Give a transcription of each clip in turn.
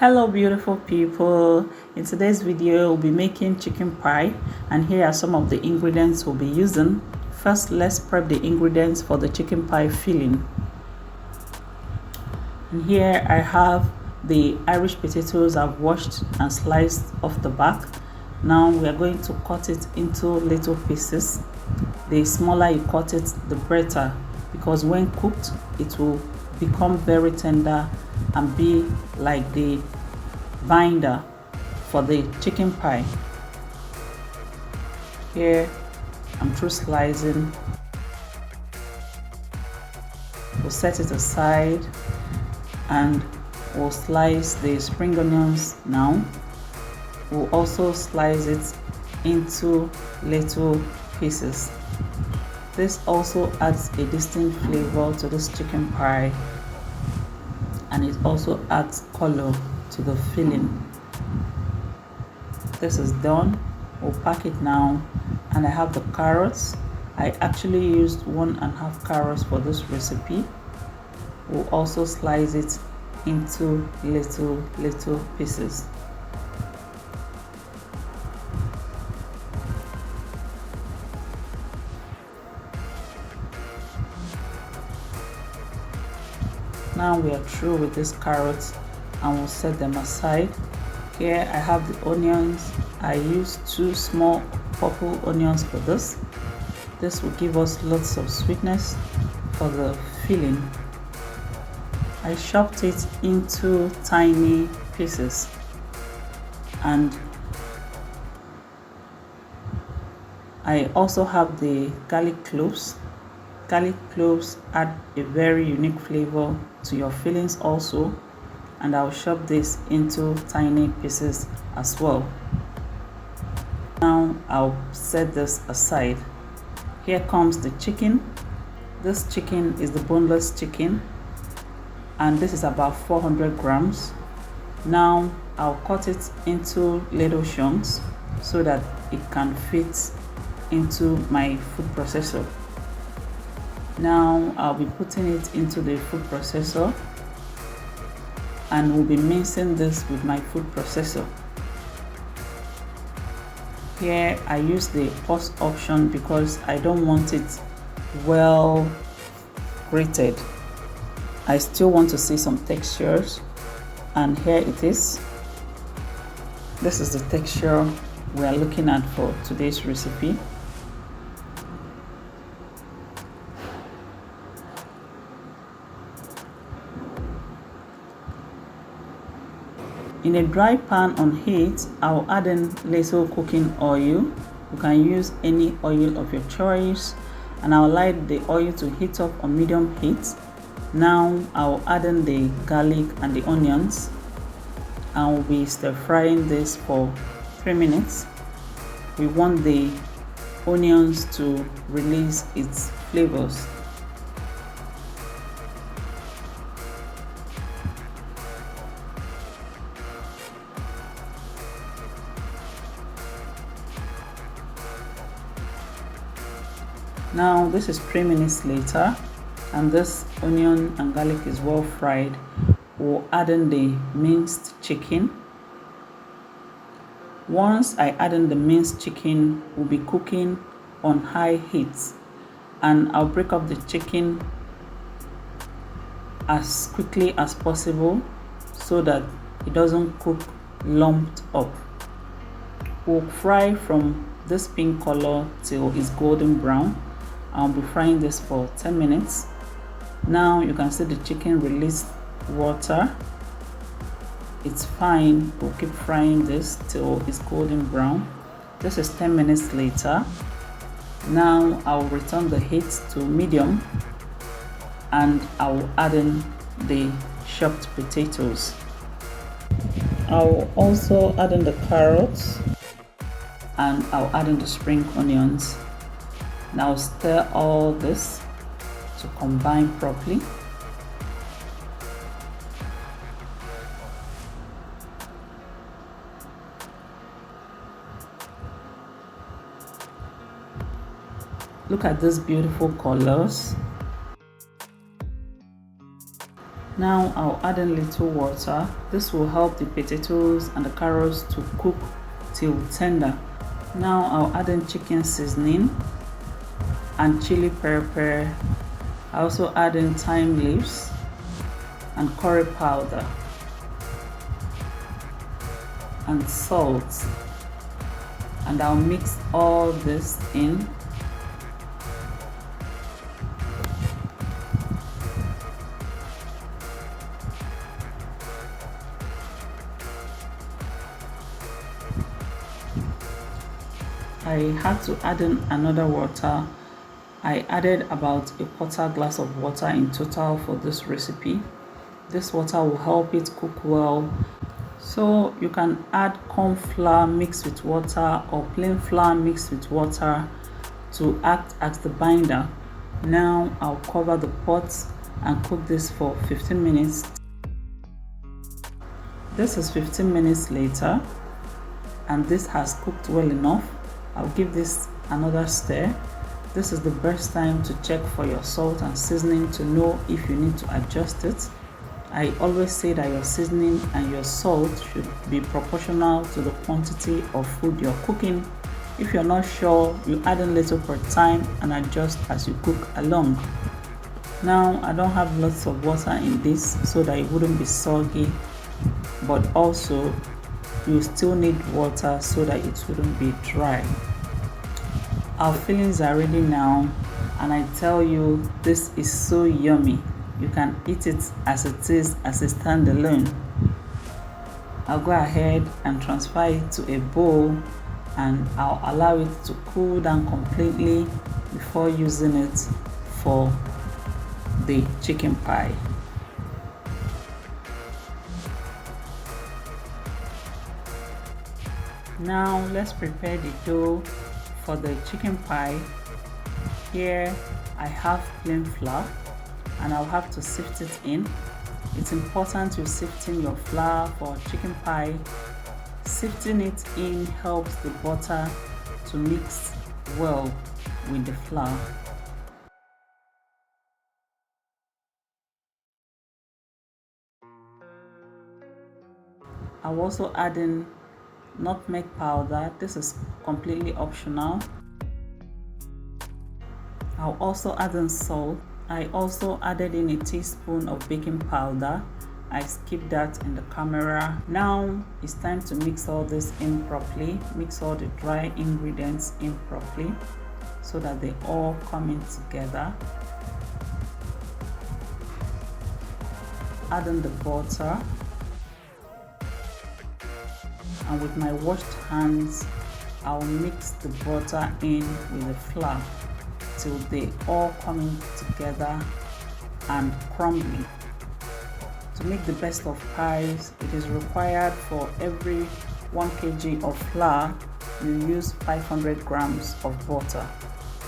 Hello beautiful people, in today's video we'll be making chicken pie and here are some of the ingredients we'll be using. First, let's prep the ingredients for the chicken pie filling. And here I have the Irish potatoes I've washed and sliced off the back. Now we are going to cut it into little pieces. The smaller you cut it, the better, because when cooked it will become very tender and be like the binder for the chicken pie. Here I'm through slicing. We'll set it aside and we'll slice the spring onions now. We'll also slice it into little pieces. This also adds a distinct flavor to this chicken pie and it also adds color to the filling. This is done. We'll pack it now, and I have the carrots. I actually used 1.5 carrots for this recipe. We'll also slice it into little pieces. Now we are through with these carrots and we'll set them aside. Here I have the onions. I used 2 small purple onions for this. This will give us lots of sweetness for the filling. I chopped it into tiny pieces, and I also have the garlic cloves. Garlic cloves add a very unique flavor to your fillings also, and I'll chop this into tiny pieces as well. Now I'll set this aside. Here comes the chicken. This chicken is the boneless chicken and this is about 400 grams. Now I'll cut it into little chunks so that it can fit into my food processor. Now I'll be putting it into the food processor and we'll be mincing this with my food processor. Here I use the pause option because I don't want it well grated. I still want to see some textures, and here it is. This is the texture we are looking at for today's recipe. In a dry pan on heat, I'll add in little cooking oil. You can use any oil of your choice, and I'll allow the oil to heat up on medium heat. Now I'll add in the garlic and the onions. I'll be stir frying this for 3 minutes. We want the onions to release its flavors. Now this is 3 minutes later and this onion and garlic is well fried. We'll add in the minced chicken. Once I add in the minced chicken, we'll be cooking on high heat, and I'll break up the chicken as quickly as possible so that it doesn't cook lumped up. We'll fry from this pink color till it's golden brown. I'll be frying this for 10 minutes. Now you can see the chicken release water. It's fine. We'll keep frying this till it's golden brown. This is 10 minutes later. Now I'll return the heat to medium and I'll add in the chopped potatoes. I'll also add in the carrots and I'll add in the spring onions. Now stir all this to combine properly. Look at these beautiful colors. Now I'll add in little water. This will help the potatoes and the carrots to cook till tender. Now I'll add in chicken seasoning and chili pepper. I also add in thyme leaves and curry powder and salt, and I'll mix all this in. I had to add in another water. I added about a quarter glass of water in total for this recipe. This water will help it cook well. So you can add corn flour mixed with water or plain flour mixed with water to act as the binder. Now I'll cover the pot and cook this for 15 minutes. This is 15 minutes later and this has cooked well enough. I'll give this another stir. This is the best time to check for your salt and seasoning to know if you need to adjust it. I always say that your seasoning and your salt should be proportional to the quantity of food you're cooking. If you're not sure, you add in little per time and adjust as you cook along. Now I don't have lots of water in this so that it wouldn't be soggy, but also you still need water so that it wouldn't be dry. Our fillings are ready now, and I tell you, this is so yummy. You can eat it as it is, as a standalone. I'll go ahead and transfer it to a bowl, and I'll allow it to cool down completely before using it for the chicken pie. Now let's prepare the dough for the chicken pie. Here I have plain flour and I'll have to sift it in. It's important to sift in your flour for chicken pie. Sifting it in helps the butter to mix well with the flour. I'll also add in nutmeg powder. This is completely optional. I'll also add in salt. I also added in a teaspoon of baking powder. I skipped that in the camera. Now it's time to mix all this in properly. Mix all the dry ingredients in properly so that they all come in together. Add in the butter. And with my washed hands, I'll mix the butter in with the flour till they all come in together and crumbly. To make the best of pies, it is required for every 1 kg of flour, you use 500 grams of butter.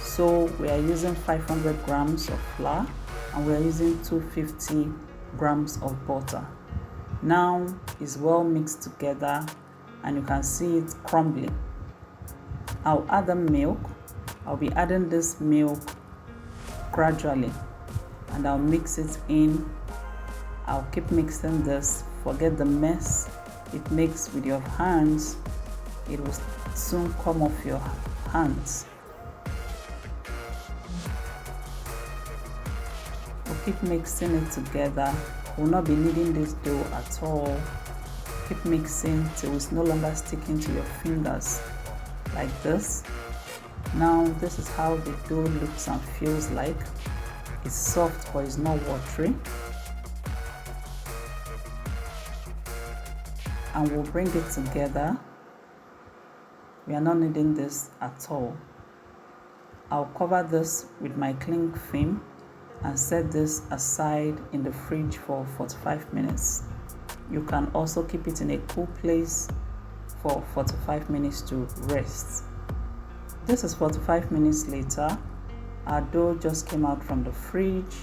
So we are using 500 grams of flour and we are using 250 grams of butter. Now it's well mixed together and you can see it crumbling. I'll add the milk. I'll be adding this milk gradually and I'll mix it in. I'll keep mixing this. Forget the mess it makes with your hands. It will soon come off your hands. We'll keep mixing it together. We'll not be kneading this dough at all. Keep mixing till it's no longer sticking to your fingers like this. Now this is how the dough looks and feels like. It's soft but it's not watery. And we'll bring it together. We are not kneading this at all. I'll cover this with my cling film and set this aside in the fridge for 45 minutes. You can also keep it in a cool place for 45 minutes to rest. This is 45 minutes later. Our dough just came out from the fridge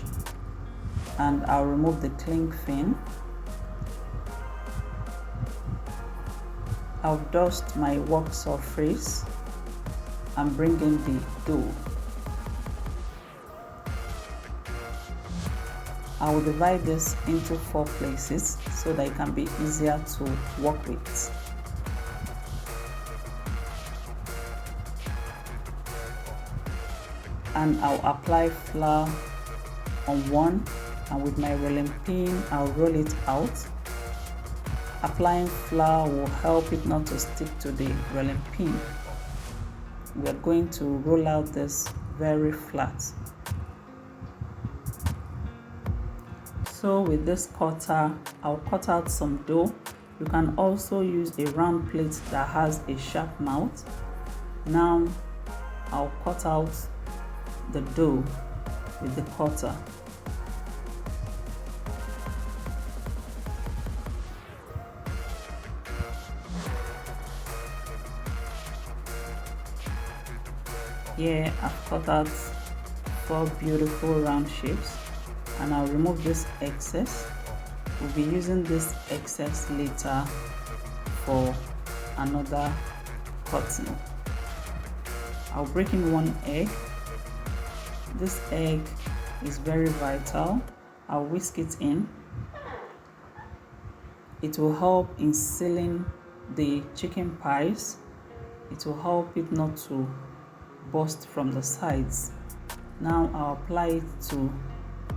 and I'll remove the cling film. I'll dust my work surface and bring in the dough. I will divide this into 4 places so that it can be easier to work with. And I'll apply flour on one, and with my rolling pin I'll roll it out. Applying flour will help it not to stick to the rolling pin. We are going to roll out this very flat. So with this cutter, I'll cut out some dough. You can also use a round plate that has a sharp mouth. Now I'll cut out the dough with the cutter. Here I've cut out 4 beautiful round shapes, and I'll remove this excess. We'll be using this excess later for another cutting. I'll break in 1 egg. This egg is very vital. I'll whisk it in. It will help in sealing the chicken pies. It will help it not to burst from the sides. Now I'll apply it to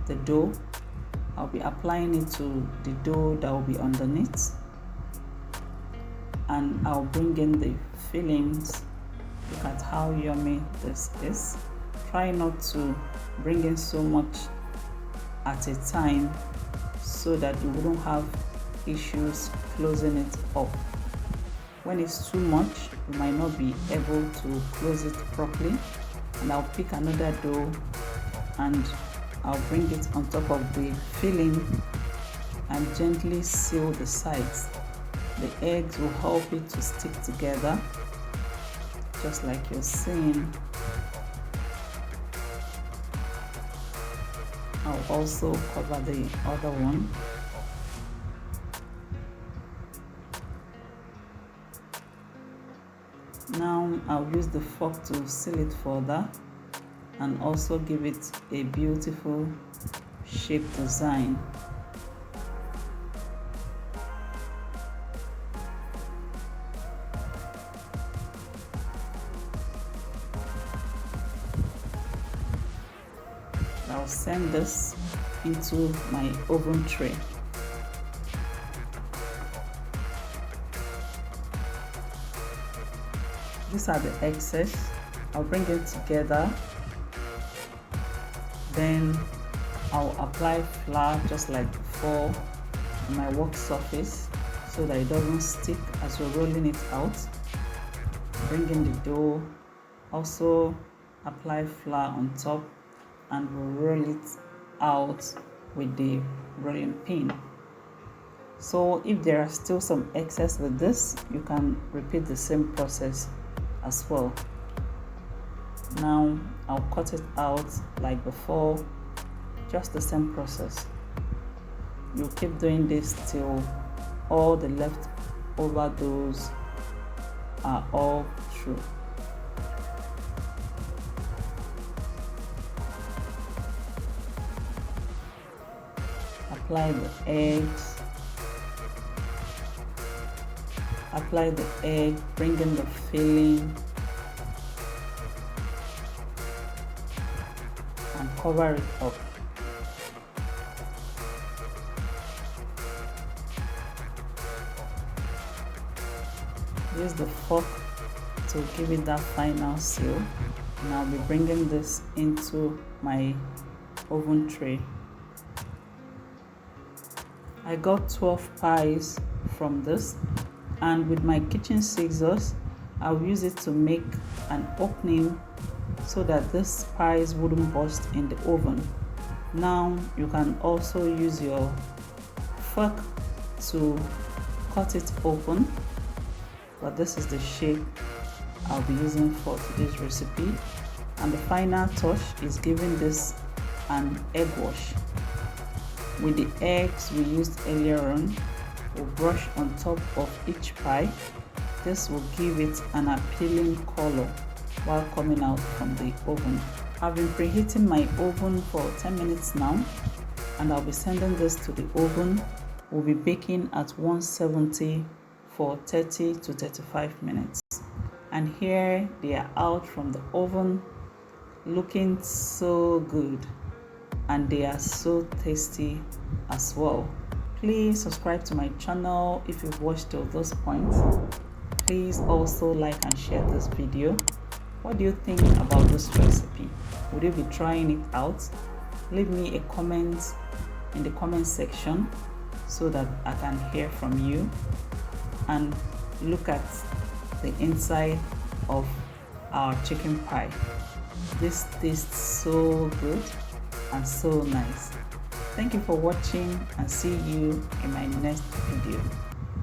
the dough. I'll be applying it to the dough that will be underneath, and I'll bring in the fillings. Look at how yummy this is. Try not to bring in so much at a time so that you wouldn't have issues closing it up. When it's too much, you might not be able to close it properly. And I'll pick another dough and I'll bring it on top of the filling and gently seal the sides. The eggs will help it to stick together, just like you're seeing. I'll also cover the other one. Now I'll use the fork to seal it further and also give it a beautiful shape design. I'll send this into my oven tray. These are the excess. I'll bring it together. Then I'll apply flour just like before on my work surface so that it doesn't stick as you're rolling it out. Bring in the dough. Also apply flour on top and we'll roll it out with the rolling pin. So if there are still some excess with this, you can repeat the same process as well. Now I'll cut it out like before, just the same process. You keep doing this till all the leftover doughs are all through. Apply the eggs. Apply the egg, bring in the filling and cover it up. Use the fork to give it that final seal, and I'll be bringing this into my oven tray. I got 12 pies from this, and with my kitchen scissors I'll use it to make an opening so that these pies wouldn't burst in the oven. Now you can also use your fork to cut it open, but this is the shape I'll be using for today's recipe. And the final touch is giving this an egg wash. With the eggs we used earlier on, we'll brush on top of each pie. This will give it an appealing color while coming out from the oven. I've been preheating my oven for 10 minutes now, and I'll be sending this to the oven. We'll be baking at 170 for 30 to 35 minutes. And here they are out from the oven, looking so good, and they are so tasty as well. Please subscribe to my channel if you've watched till this point. Please also like and share this video. What do you think about this recipe? Would you be trying it out? Leave me a comment in the comment section so that I can hear from you. And look at the inside of our chicken pie. This tastes so good and so nice. Thank you for watching, and see you in my next video.